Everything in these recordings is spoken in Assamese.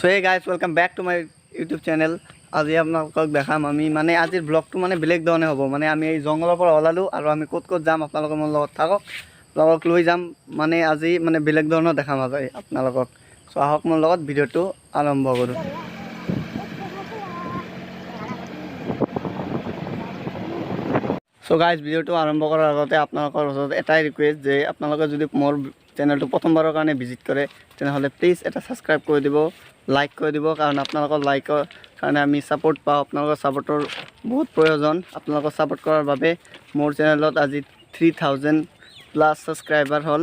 So hey guys, welcome back to my YouTube channel. আজি আপোনালোকক দেখাম আমি মানে আজিৰ ব্লগটো মানে বেলেগ ধৰণে হ'ব মানে আমি এই জংগলৰ পৰা ওলালো আৰু আমি ক'ত ক'ত যাম আপোনালোকৰ মোৰ লগত থাকক লগক লৈ যাম মানে আজি মানে বেলেগ ধৰণৰ দেখাম আজি আপোনালোকক সো আহক মোৰ লগত ভিডিওটো আৰম্ভ কৰো সো গাইজ ভিডিওটো আৰম্ভ কৰাৰ আগতে আপোনালোকৰ ওচৰত এটাই ৰিকুৱেষ্ট যে আপোনালোকে যদি মোৰ চেনেলটো প্ৰথমবাৰৰ কাৰণে ভিজিট কৰে তেনেহ'লে প্লিজ এটা সাবস্ক্ৰাইব কৰি দিব লাইক কৰি দিব কাৰণ আপোনালোকৰ লাইকৰ কাৰণে আমি সাপোৰ্ট পাওঁ আপোনালোকৰ সাপোৰ্টৰ বহুত প্ৰয়োজন আপোনালোকৰ সাপোৰ্ট কৰাৰ বাবে মোৰ চেনেলত আজি 3000 প্লাস সাবস্ক্ৰাইবাৰ হ'ল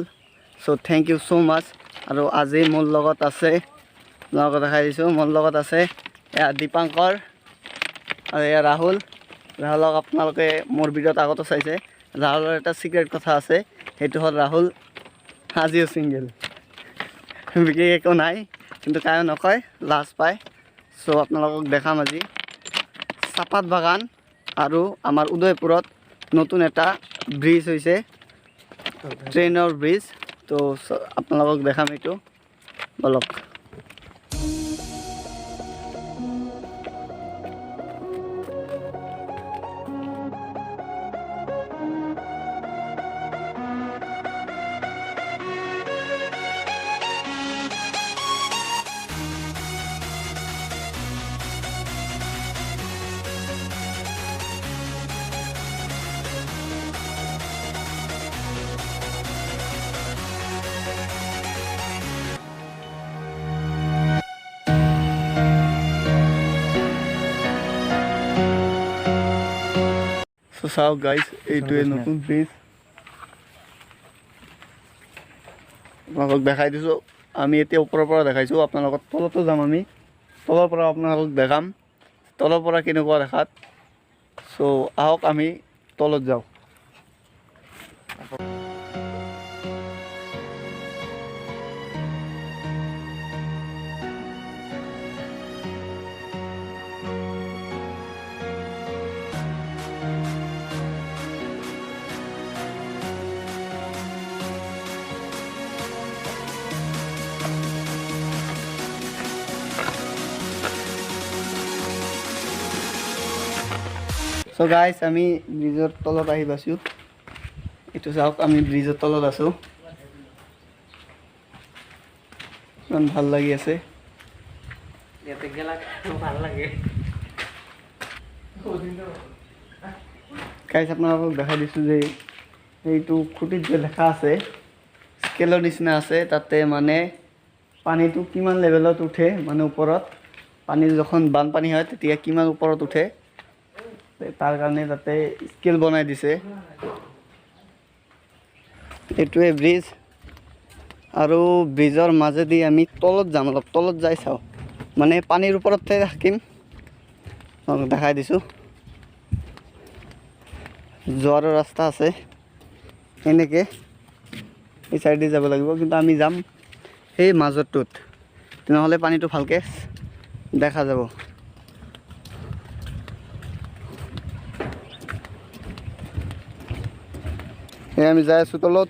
সো থ্যাংক ইউ সো মাচ আৰু আজি মোৰ লগত আছে আপোনালোকক দেখাই দিছোঁ মোৰ লগত আছে দিপাঙ্কৰ আৰু ৰাহুলক আপোনালোকে মোৰ ভিডিঅ'ত আগতে চাইছে ৰাহুলৰ এটা সিক্ৰেট কথা আছে সেইটো হ'ল ৰাহুল আজিও সিঙ্গেল বিশেষ একো নাই কিন্তু কায়ো নকয় লাজ পায় সো আপোনালোকক দেখাম আজি চাপাত বাগান আৰু আমাৰ উদয়পুৰত নতুন এটা ব্ৰিজ হৈছে ট্ৰেইনৰ ব্ৰিজ তো আপোনালোকক দেখাম এইটো বলক So sao guys, এইটোৱে নতুন ব্ৰিজ আপোনালোকক দেখাই দিছোঁ আমি এতিয়া ওপৰৰ পৰা দেখাইছোঁ আপোনালোকক তলতো যাম আমি তলৰ পৰা আপোনালোকক দেখাম তলৰ পৰা কেনেকুৱা দেখাত সো আহক আমি তলত যাওঁ So guys, আমি ব্ৰিজৰ তলত আহি পাইছোঁ এইটো চাওক আমি ব্ৰিজৰ তলত আছোঁ ইমান ভাল লাগি আছে ইয়াতে গেলা ভাল লাগে গাইজ আপোনালোকক দেখাই দিছোঁ যে এইটো খুঁটিত যে লেখা আছে স্কেলৰ নিচিনা আছে তাতে মানে পানীটো কিমান লেভেলত উঠে মানে ওপৰত পানী যখন বানপানী হয় তেতিয়া কিমান ওপৰত উঠে তাৰ কাৰণে তাতে স্কেল বনাই দিছে এইটোৱে ব্ৰিজ আৰু ব্ৰিজৰ মাজেদি আমি তলত যাম অলপ তলত যাই চাওঁ মানে পানীৰ ওপৰতে থাকিম দেখাই দিছোঁ যোৱাৰ ৰাস্তা আছে এনেকৈ এই চাইডে যাব লাগিব কিন্তু আমি যাম সেই মাজৰটোত তেনেহ'লে পানীটো ভালকৈ দেখা যাব আমি যাই আছোঁ তলত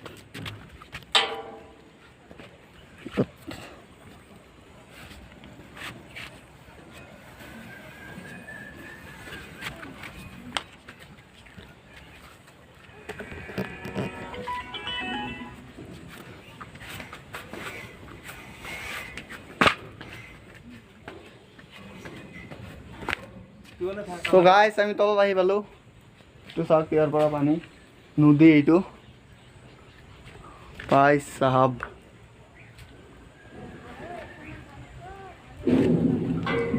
তো গাইজ আমি তলত আহি পালোঁ এইটো চাওক ইয়াৰ পৰা পানী নদী এইটো ভাই সাহাব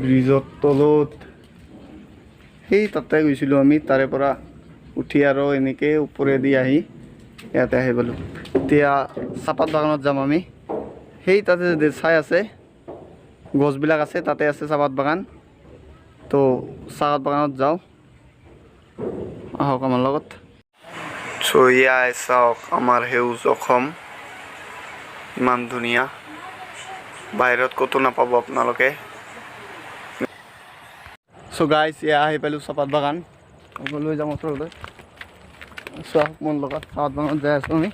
ব্ৰিজৰ তলত সেই তাতে গৈছিলোঁ আমি তাৰে পৰা উঠি আৰু এনেকৈ ওপৰেদি আহি ইয়াতে আহি পালোঁ এতিয়া চাপাত বাগানত যাম আমি সেই তাতে চাই আছে গছবিলাক আছে তাতে আছে চাপাত বাগান তো চাপাত বাগানত যাওঁ আহক আমাৰ লগত চয়াই চাওক আমাৰ সেউজ অসম ইমান ধুনীয়া বাহিৰত ক'তো নাপাব আপোনালোকে সো গাইজ এয়া আহি পালোঁ চাপাত বাগান লৈ যাম ওচৰলৈ চাওক মোৰ লগত চাপাত বাগানত যাই আছোঁ আমি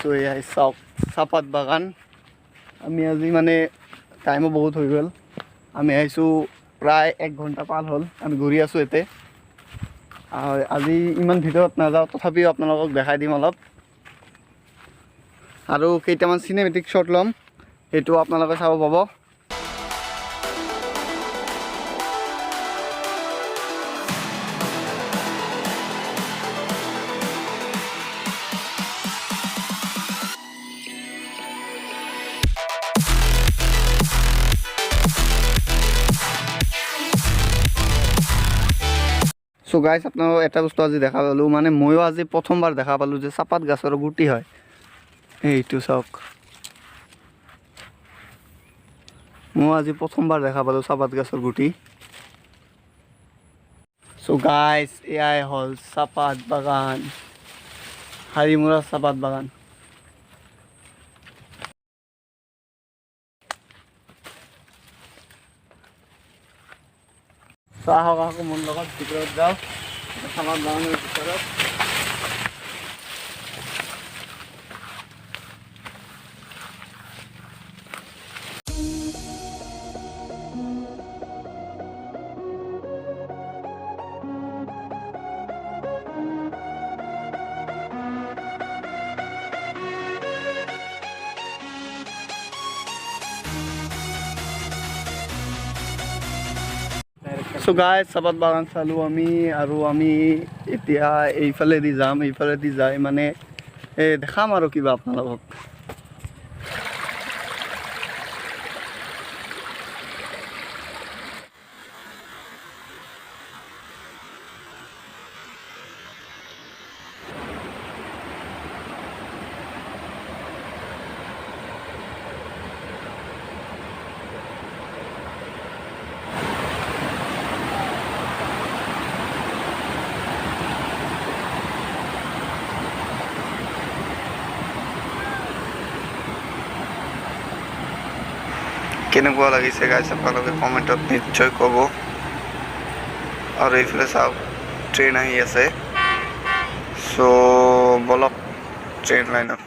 চ' এয়াই চাওক চাহপাত বাগান। আমি আজি মানে টাইমো বহুত হৈ গ'ল, আমি আহিছোঁ প্ৰায় 1 ঘণ্টা পাৰ হ'ল, আমি ঘূৰি আছোঁ ইয়াতে। আজি ইমান ভিতৰত নাযাওঁ, তথাপিও আপোনালোকক দেখাই দিম অলপ, আৰু কেইটামান চিনেমেটিক শ্বট ল'ম, সেইটো আপোনালোকে চাব পাব। চ' গাইজ আপোনালোকক এটা বস্তু আজি দেখা পালোঁ, মানে ময়ো আজি প্ৰথমবাৰ দেখা পালোঁ যে চাহপাত গছৰ গুটি হয়। এইটো চাওক, মই আজি প্ৰথমবাৰ দেখা পালোঁ চাহপাত গছৰ গুটি। চ' গাইজ এয়াই হ'ল চাহপাত বাগান, হাৰিমুৰা চাহপাত বাগান। আহক আহক মোৰ লগত ভিতৰত যাওঁ, চাহপাত বাগানৰ ভিতৰত। চ' গাইজ চাহপাত বাগান চালোঁ আমি, আৰু আমি এতিয়া এইফালেদি যাম, এইফালেদি যাই মানে দেখাম আৰু কিবা আপোনালোকক। কেনেকুৱা লাগিছে গাইজ আপোনালোকে কমেণ্টত নিশ্চয় ক'ব। আৰু এইফালে চাওক ট্ৰেইন আহি আছে, চ' বলক ট্ৰেইন লাইনত।